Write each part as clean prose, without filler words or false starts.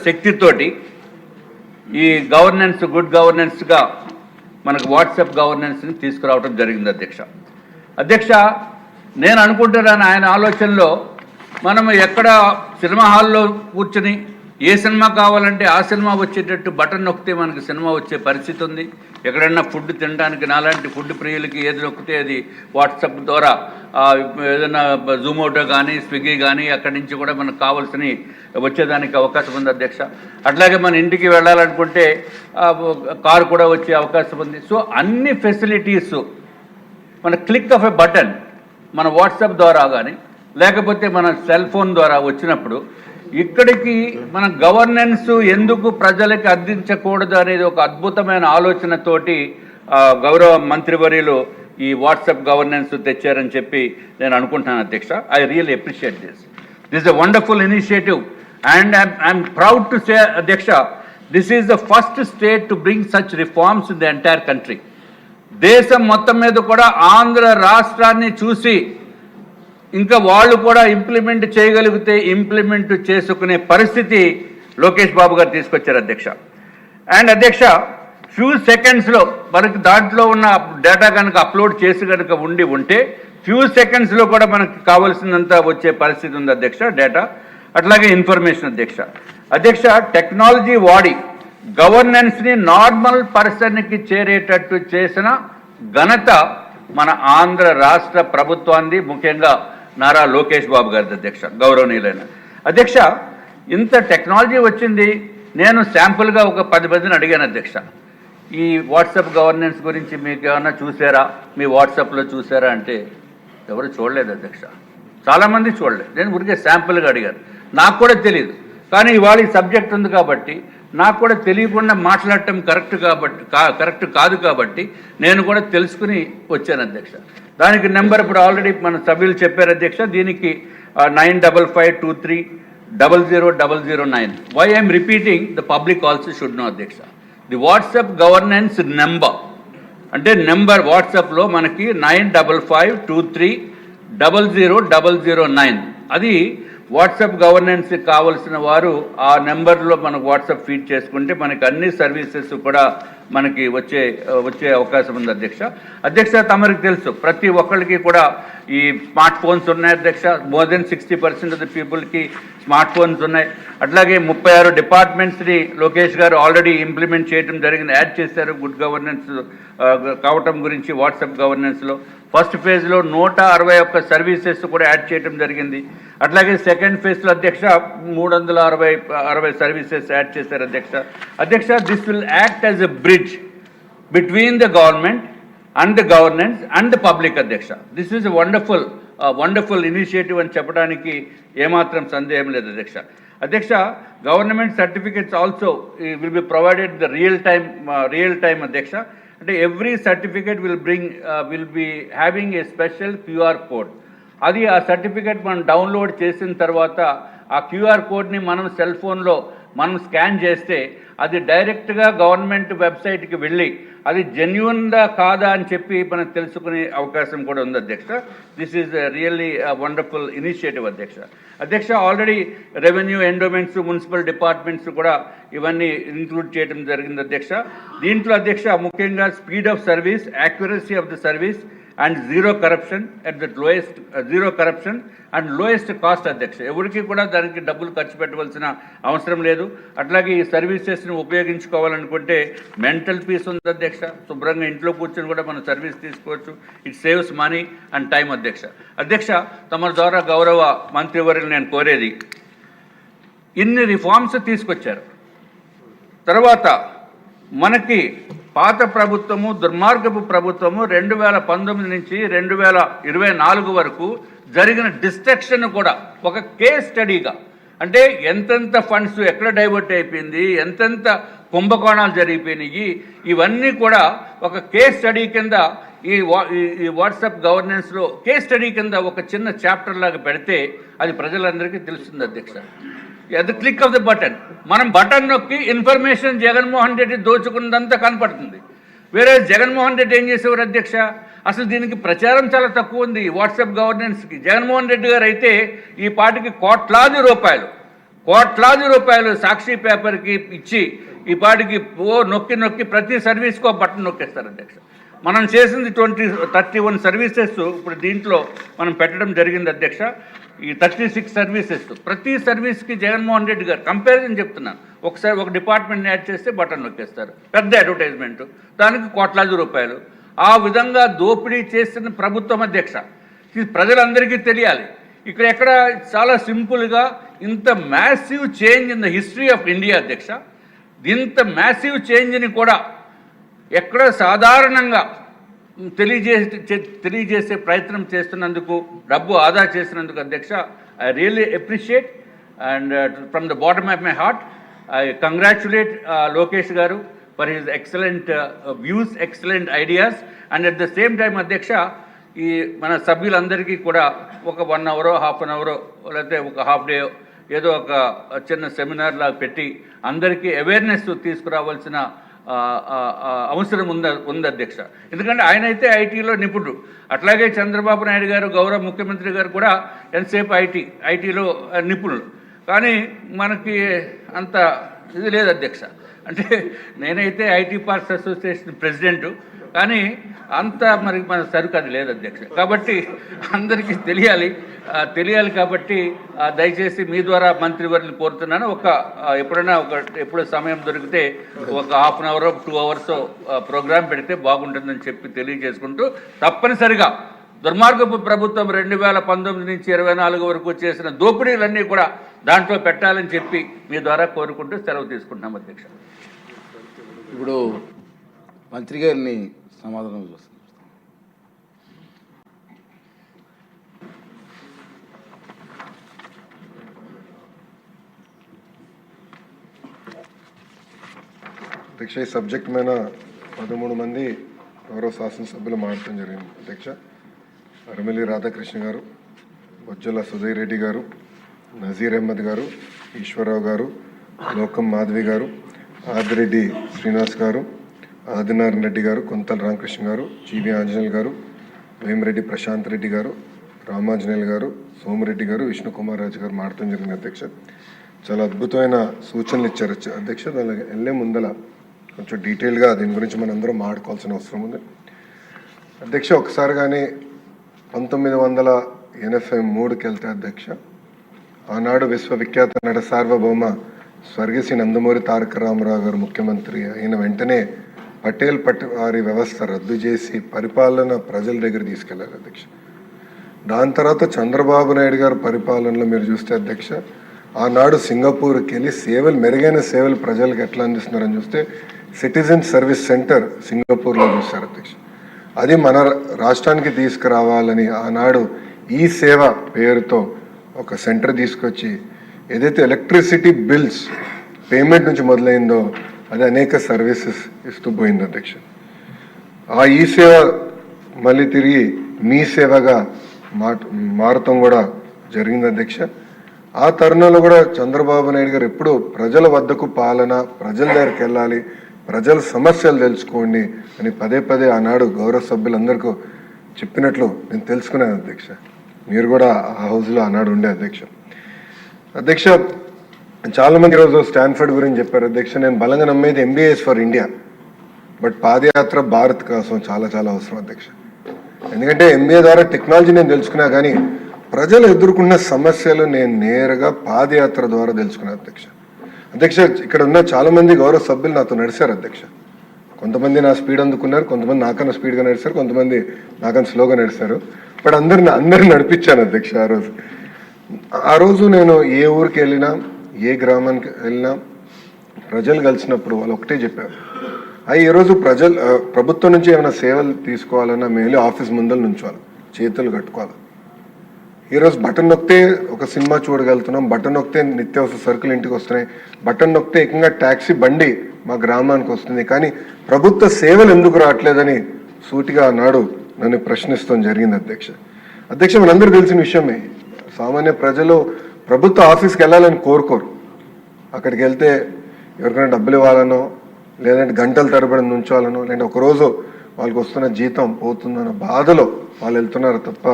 శక్తితోటి e governance good గవర్నెన్స్గా మనకు WhatsApp గవర్నెన్స్ని తీసుకురావడం జరిగింది అధ్యక్ష నేను అనుకుంటున్నాను ఆయన ఆలోచనలో మనం ఎక్కడ సినిమా హాల్లో కూర్చొని ఏ సినిమా కావాలంటే ఆ సినిమా వచ్చేటట్టు బటన్ నొక్కితే మనకి సినిమా వచ్చే పరిస్థితి ఉంది. ఎక్కడన్నా ఫుడ్ తినడానికి నాలాంటి ఫుడ్ ప్రియులకి ఏది నొక్కితే అది వాట్సాప్ ద్వారా ఏదైనా జూమోటో కానీ స్విగ్గీ కానీ అక్కడి నుంచి కూడా మనకు కావాల్సినవి వచ్చేదానికి అవకాశం ఉంది అధ్యక్ష. అట్లాగే మన ఇంటికి వెళ్ళాలనుకుంటే కారు కూడా వచ్చే అవకాశం ఉంది. సో అన్ని ఫెసిలిటీస్ మన క్లిక్ ఆఫ్ ఎ బటన్ మన వాట్సాప్ ద్వారా కానీ లేకపోతే మన సెల్ ఫోన్ ద్వారా వచ్చినప్పుడు ఇక్కడికి మన గవర్నెన్స్ ఎందుకు ప్రజలకి అందించకూడదు అనేది ఒక అద్భుతమైన ఆలోచనతోటి గౌరవ మంత్రివర్యులు ఈ వాట్సాప్ గవర్నెన్స్ తెచ్చారని చెప్పి నేను అనుకుంటున్నాను అధ్యక్ష. I really appreciate this a wonderful initiative and I'm proud to say అధ్యక్ష, this is the first state to bring such reforms in the entire country. దేశం మొత్తం మీద కూడా ఆంధ్ర రాష్ట్రాన్ని చూసి ఇంకా వాళ్ళు కూడా ఇంప్లిమెంట్ చేయగలిగితే ఇంప్లిమెంట్ చేసుకునే పరిస్థితి లోకేష్ బాబు గారు తీసుకొచ్చారు అధ్యక్ష. అండ్ అధ్యక్ష, ఫ్యూ సెకండ్స్లో మనకి దాంట్లో ఉన్న డేటా కనుక అప్లోడ్ చేసి కనుక ఉంటే ఫ్యూ సెకండ్స్లో కూడా మనకి కావాల్సినంత వచ్చే పరిస్థితి ఉంది అధ్యక్ష డేటా. అట్లాగే ఇన్ఫర్మేషన్ అధ్యక్ష టెక్నాలజీ వాడి గవర్నెన్స్ని నార్మల్ పర్సన్కి చేరేటట్టు చేసిన ఘనత మన ఆంధ్ర రాష్ట్ర ప్రభుత్వాన్ని, ముఖ్యంగా నారా లోకేష్ బాబు గారి అధ్యక్ష, గౌరవనీయులైన అధ్యక్ష. ఇంత టెక్నాలజీ వచ్చింది. నేను శాంపుల్గా ఒక 10 మందిని అడిగాను అధ్యక్ష, ఈ వాట్సాప్ గవర్నెన్స్ గురించి మీకు ఏమన్నా చూసారా, మీ వాట్సాప్లో చూసారా అంటే ఎవరు చూడలేదు అధ్యక్ష. చాలామంది చూడలేదు. నేను ఊరికే శాంపుల్గా అడిగాను. నాకు కూడా తెలియదు, కానీ ఇవాళ ఈ సబ్జెక్ట్ ఉంది కాబట్టి నాకు కూడా తెలియకుండా మాట్లాడటం కరెక్ట్ కాదు కాబట్టి నేను కూడా తెలుసుకుని వచ్చాను అధ్యక్ష. దానికి నెంబర్ ఇప్పుడు ఆల్రెడీ మన సభ్యులు చెప్పారు అధ్యక్ష. దీనికి 9552300009. Why I'm repeating, the public also should know అధ్యక్ష. ది వాట్సాప్ గవర్నెన్స్ నెంబర్ అంటే నెంబర్ వాట్సాప్లో మనకి 9552300009. అది వాట్సాప్ గవర్నెన్స్ కావాల్సిన వారు ఆ నెంబర్లో మనకు వాట్సాప్ ఫీడ్ చేసుకుంటే మనకి అన్ని సర్వీసెస్ కూడా మనకి వచ్చే అవకాశం ఉంది అధ్యక్ష. తమరికి తెలుసు ప్రతి ఒక్కరికి కూడా ఈ స్మార్ట్ ఫోన్స్ ఉన్నాయి అధ్యక్ష. మోర్ దెన్ 60% ఆఫ్ ద పీపుల్కి స్మార్ట్ ఫోన్స్ ఉన్నాయి. అట్లాగే 36 డిపార్ట్మెంట్స్ని లోకేష్ గారు ఆల్రెడీ ఇంప్లిమెంట్ చేయడం జరిగింది, యాడ్ చేశారు గుడ్ గవర్నెన్స్ కావటం గురించి వాట్సాప్ గవర్నెన్స్లో. ఫస్ట్ ఫేజ్లో 161 సర్వీసెస్ కూడా యాడ్ చేయడం జరిగింది. అట్లాగే సెకండ్ ఫేజ్లో అధ్యక్ష 360 సర్వీసెస్ యాడ్ చేశారు అధ్యక్ష. This will act as a bridge between the government and the governance and the public అధ్యక్ష. This is a wonderful initiative అని చెప్పడానికి ఏమాత్రం సందేహం లేదు అధ్యక్ష. Government certificates also will be provided the real time అధ్యక్ష. అంటే every certificate will be having a special QR code. అది ఆ సర్టిఫికేట్ మనం డౌన్లోడ్ చేసిన తర్వాత ఆ QR కోడ్ని మనం సెల్ ఫోన్లో మనం స్కాన్ చేస్తే అది డైరెక్ట్గా గవర్నమెంట్ వెబ్సైట్కి వెళ్ళి అది జెన్యూన్గా కాదా అని చెప్పి మనం తెలుసుకునే అవకాశం కూడా ఉంది అధ్యక్ష. This is really wonderful initiative అధ్యక్ష. Already revenue, endowments, municipal departments కూడా ఇవన్నీ ఇంక్లూడ్ చేయడం జరిగింది అధ్యక్ష. దీంట్లో అధ్యక్ష ముఖ్యంగా speed of service, accuracy of the service and zero corruption and lowest cost అధ్యక్ష. ఎవరికి కూడా దానికి డబ్బులు ఖర్చు పెట్టవలసిన అవసరం లేదు. అట్లాగే ఈ సర్వీసెస్ని ఉపయోగించుకోవాలనుకుంటే మెంటల్ పీస్ ఉంది అధ్యక్ష. శుభ్రంగా ఇంట్లో కూర్చొని కూడా మనం సర్వీస్ తీసుకోవచ్చు. It saves money and time అధ్యక్ష. తమ ద్వారా గౌరవ మంత్రివర్యులు నేను కోరేది, ఇన్ని రిఫార్మ్స్ తీసుకొచ్చారు, తర్వాత మనకి పాత ప్రభుత్వము, దుర్మార్గపు ప్రభుత్వము 2019 నుంచి 2024 వరకు జరిగిన డిస్ట్రక్షన్ కూడా ఒక కేస్ స్టడీగా, అంటే ఎంతెంత ఫండ్స్ ఎక్కడ డైవర్ట్ అయిపోయింది, ఎంతెంత కుంభకోణాలు జరిగిపోయినాయి, ఇవన్నీ కూడా ఒక కేస్ స్టడీ కింద ఈ వాట్సాప్ గవర్నెన్స్లో కేస్ స్టడీ కింద ఒక చిన్న చాప్టర్ లాగా పెడితే అది ప్రజలందరికీ తెలుస్తుంది అధ్యక్ష. అది క్లిక్ ఆఫ్ ద బటన్, మనం బటన్ నొక్కి ఇన్ఫర్మేషన్ జగన్మోహన్ రెడ్డి దోచుకున్నదంతా కనపడుతుంది. వేరే జగన్మోహన్ రెడ్డి ఏం చేసేవారు అధ్యక్ష, అసలు దీనికి ప్రచారం చాలా తక్కువ ఉంది వాట్సాప్ గవర్నెన్స్కి. జగన్మోహన్ రెడ్డి గారు అయితే ఈ పాటికి కోట్లాది రూపాయలు కోట్లాది రూపాయలు సాక్షి పేపర్కి ఇచ్చి ఈ పాటికి నొక్కి నొక్కి ప్రతి సర్వీస్కో బటన్ నొక్కేస్తారు అధ్యక్ష. మనం చేసింది 31 సర్వీసెస్ ఇప్పుడు దీంట్లో మనం పెట్టడం జరిగింది అధ్యక్ష. ఈ 36 సర్వీసెస్, ప్రతి సర్వీస్కి జగన్మోహన్ రెడ్డి గారు కంపారిజన్ చెప్తున్నాను. ఒకసారి ఒక డిపార్ట్మెంట్ యాడ్ చేస్తే బటన్ నొక్కేస్తారు, పెద్ద అడ్వర్టైజ్మెంటు, దానికి కోట్లాది రూపాయలు. ఆ విధంగా దోపిడీ చేస్తున్న ప్రభుత్వం అధ్యక్ష. ఇది ప్రజలందరికీ తెలియాలి. ఇక్కడ ఎక్కడ చాలా సింపుల్గా ఇంత massive change in the history of India అధ్యక్ష. ఇంత మ్యాసివ్ చేంజ్ని కూడా ఎక్కడ సాధారణంగా తెలియజేసే ప్రయత్నం చేస్తున్నందుకు, డబ్బు ఆదా చేసినందుకు అధ్యక్ష, I really appreciate and from the bottom of my heart I congratulate Lokesh గారు for his excellent views, excellent ideas. And at the same time అధ్యక్ష, ఈ మన సభ్యులందరికీ కూడా ఒక 1 అవరో హాఫ్ అన్ అవరో లేకపోతే ఒక హాఫ్ డే ఏదో ఒక చిన్న సెమినార్ లాగా పెట్టి అందరికీ అవేర్నెస్ తీసుకురావాల్సిన అవసరం ఉంది అధ్యక్ష. ఎందుకంటే ఆయన అయితే ఐటీలో నిపుణుడు, అట్లాగే చంద్రబాబు నాయుడు గారు గౌరవ ముఖ్యమంత్రి గారు కూడా ఎంతసేపు ఐటీలో నిపుణులు. కానీ మనకి అంత ఇది లేదు అధ్యక్ష. అంటే నేనైతే ఐటీ పార్క్స్ అసోసియేషన్ ప్రెసిడెంటు, కానీ అంత మరి మన సరుకు అది లేదు అధ్యక్ష. కాబట్టి అందరికీ తెలియాలి కాబట్టి దయచేసి మీ ద్వారా మంత్రివర్యులు కోరుతున్నాను. ఎప్పుడు సమయం దొరికితే ఒక half an hour 2 hours program పెడితే బాగుంటుందని చెప్పి తెలియజేసుకుంటూ, తప్పనిసరిగా దుర్మార్గపు ప్రభుత్వం 2019 నుంచి 24 వరకు చేసిన దోపిడీలన్నీ కూడా దాంట్లో పెట్టాలని చెప్పి మీ ద్వారా కోరుకుంటూ సెలవు తీసుకుంటున్నాం అధ్యక్ష. ఇప్పుడు మంత్రి గారిని సమాధానం చూస్తాం. అధ్యక్ష, ఈ సబ్జెక్ట్ మీద 13 మంది గౌరవ శాసనసభ్యులు మాట్లాడటం జరిగింది అధ్యక్ష. అరమిలి రాధాకృష్ణ గారు, బొజ్జల సుధీర్ రెడ్డి గారు, నజీర్ అహ్మద్ గారు, ఈశ్వరరావు గారు, లోకం మాధవి గారు, ఆదిరెడ్డి శ్రీనివాస్ గారు, ఆదినారాయణ రెడ్డి గారు, కొంతల రామకృష్ణ గారు, జీవి ఆంజనేయులు గారు, వేమిరెడ్డి ప్రశాంత్ రెడ్డి గారు, రామాంజనేయులు గారు, సోమిరెడ్డి గారు, విష్ణుకుమార్ రాజు గారు మాట్లాడటం జరిగింది అధ్యక్ష. చాలా అద్భుతమైన సూచనలు ఇచ్చారు అధ్యక్ష. దానికి వెళ్ళే ముందల కొంచెం డీటెయిల్గా దీని గురించి మనందరం మాట్లాడుకోవాల్సిన అవసరం ఉంది అధ్యక్ష. ఒకసారి కానీ 1983కి వెళ్తే అధ్యక్ష, ఆనాడు విశ్వవిఖ్యాత నట సార్వభౌమ స్వర్గశ్రీ నందమూరి తారక రామారావు గారు ముఖ్యమంత్రి అయిన వెంటనే పటేల్ వారి వ్యవస్థ రద్దు చేసి పరిపాలన ప్రజల దగ్గర తీసుకెళ్లారు అధ్యక్ష. దాని తర్వాత చంద్రబాబు నాయుడు గారు పరిపాలనలో మీరు చూస్తే అధ్యక్ష, ఆనాడు సింగపూర్కి వెళ్ళి మెరుగైన సేవలు ప్రజలకు ఎట్లా అందిస్తున్నారని చూస్తే సిటిజన్ సర్వీస్ సెంటర్ సింగపూర్లో చూస్తారు అధ్యక్ష. అది మన రాష్ట్రానికి తీసుకురావాలని ఆనాడు ఈ సేవ పేరుతో ఒక సెంటర్ తీసుకొచ్చి ఏదైతే ఎలక్ట్రిసిటీ బిల్స్ పేమెంట్ నుంచి మొదలైందో అది అనేక సర్వీసెస్ ఇస్తూ పోయింది అధ్యక్ష. ఆ ఈ సేవ మళ్ళీ తిరిగి మీ సేవగా మారటం కూడా జరిగింది అధ్యక్ష. ఆ తరుణంలో కూడా చంద్రబాబు నాయుడు గారు ఎప్పుడూ ప్రజల వద్దకు పాలన, ప్రజల దగ్గరికి వెళ్ళాలి, ప్రజల సమస్యలు తెలుసుకోండి అని పదే ఆనాడు గౌరవ సభ్యులందరికీ చెప్పినట్లు నేను తెలుసుకున్నాను అధ్యక్ష. మీరు కూడా ఆ హౌస్లో ఆనాడు ఉండే అధ్యక్ష. చాలామంది ఈరోజు స్టాన్ఫర్డ్ గురించి చెప్పారు అధ్యక్ష. నేను బలంగా నమ్మేది MBAs ఫర్ ఇండియా, బట్ పాదయాత్ర భారత్ కోసం చాలా అవసరం అధ్యక్ష. ఎందుకంటే MBA ద్వారా టెక్నాలజీ నేను తెలుసుకున్నా, కానీ ప్రజలు ఎదుర్కొన్న సమస్యలు నేను నేరుగా పాదయాత్ర ద్వారా తెలుసుకున్నా అధ్యక్ష. ఇక్కడ ఉన్న చాలామంది గౌరవ సభ్యులు నాతో నడిచారు అధ్యక్ష. కొంతమంది నా స్పీడ్ అందుకున్నారు, కొంతమంది నాకన్నా స్పీడ్గా నడిచారు, కొంతమంది నాకన్నా స్లోగా నడిచారు. బట్ అందరిని నడిపించాను అధ్యక్ష. ఆ రోజు నేను ఏ ఊరికి వెళ్ళినా, ఏ గ్రామానికి వెళ్ళినా ప్రజలు కలిసినప్పుడు వాళ్ళు ఒకటే చెప్పారు, ఈరోజు ప్రభుత్వం నుంచి ఏమైనా సేవలు తీసుకోవాలన్నా మేము ఆఫీస్ ముందర నుంచోవాలి, చేతులు కట్టుకోవాలి. ఈరోజు బటన్ నొక్కితే ఒక సినిమా చూడగలుగుతున్నాం, బటన్ నొక్కితే నిత్యావసర సరుకులు ఇంటికి వస్తున్నాయి, బటన్ నొక్కితే ఏకంగా ట్యాక్సీ బండి మా గ్రామానికి వస్తుంది. కానీ ప్రభుత్వ సేవలు ఎందుకు రావట్లేదని సూటిగా ఆనాడు నన్ను ప్రశ్నిస్తాం జరిగింది అధ్యక్ష. మనందరూ తెలిసిన విషయమే, సామాన్య ప్రజలు ప్రభుత్వ ఆఫీస్కి వెళ్ళాలని కోరుకోరు. అక్కడికి వెళ్తే ఎవరికైనా డబ్బులు ఇవ్వాలనో, లేదంటే గంటల తరబడి నుంచోవాలనో, లేదంటే ఒకరోజు వాళ్ళకి వస్తున్న జీతం పోతుందన్న బాధలో వాళ్ళు వెళ్తున్నారు తప్ప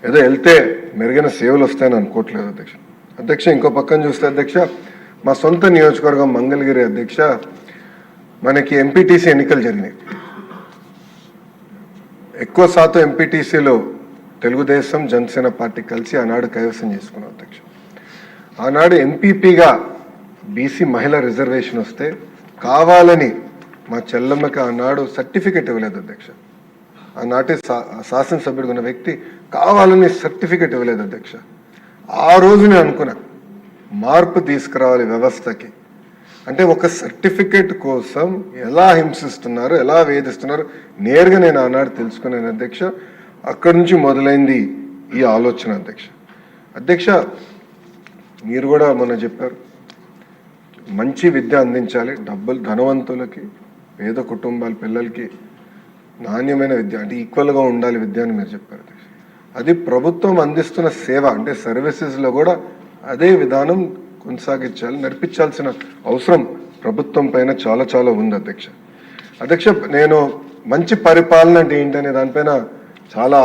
ఏదో వెళ్తే మెరుగైన సేవలు వస్తాయని అనుకోవట్లేదు అధ్యక్ష. అధ్యక్ష ఇంకో పక్కన చూస్తే అధ్యక్ష మా సొంత నియోజకవర్గం మంగళగిరి అధ్యక్ష మనకి ఎంపీటీసీ ఎన్నికలు జరిగినాయి. ఎక్కువ శాతం ఎంపీటీసీలో తెలుగుదేశం జనసేన పార్టీ కలిసి ఆనాడు కైవసం చేసుకున్నాం అధ్యక్ష. ఆనాడు ఎంపీపీగా బీసీ మహిళా రిజర్వేషన్ వస్తే కావాలని మా చెల్లమ్మకి ఆనాడు సర్టిఫికెట్ ఇవ్వలేదు అధ్యక్ష. ఆనాటి శాసనసభ్యుడు ఉన్న వ్యక్తి కావాలని సర్టిఫికెట్ ఇవ్వలేదు అధ్యక్ష. ఆ రోజు నేను అనుకున్నా మార్పు తీసుకురావాలి వ్యవస్థకి. అంటే ఒక సర్టిఫికెట్ కోసం ఎలా హింసిస్తున్నారు, ఎలా వేధిస్తున్నారు నేరుగా నేను ఆనాడు తెలుసుకున్నాను అధ్యక్ష. అక్కడి నుంచి మొదలైంది ఈ ఆలోచన అధ్యక్ష. అధ్యక్ష మీరు కూడా మొన్న చెప్పారు మంచి విద్య అందించాలి, డబ్బులు ధనవంతులకి పేద కుటుంబాల పిల్లలకి నాణ్యమైన విద్య అంటే ఈక్వల్గా ఉండాలి విద్య అని మీరు చెప్పారు అధ్యక్ష. అది ప్రభుత్వం అందిస్తున్న సేవ అంటే సర్వీసెస్లో కూడా అదే విధానం కొనసాగించాలి, నడిపించాల్సిన అవసరం ప్రభుత్వం పైన చాలా చాలా ఉంది అధ్యక్ష. అధ్యక్ష నేను మంచి పరిపాలన అంటే ఏంటనే దానిపైన చాలా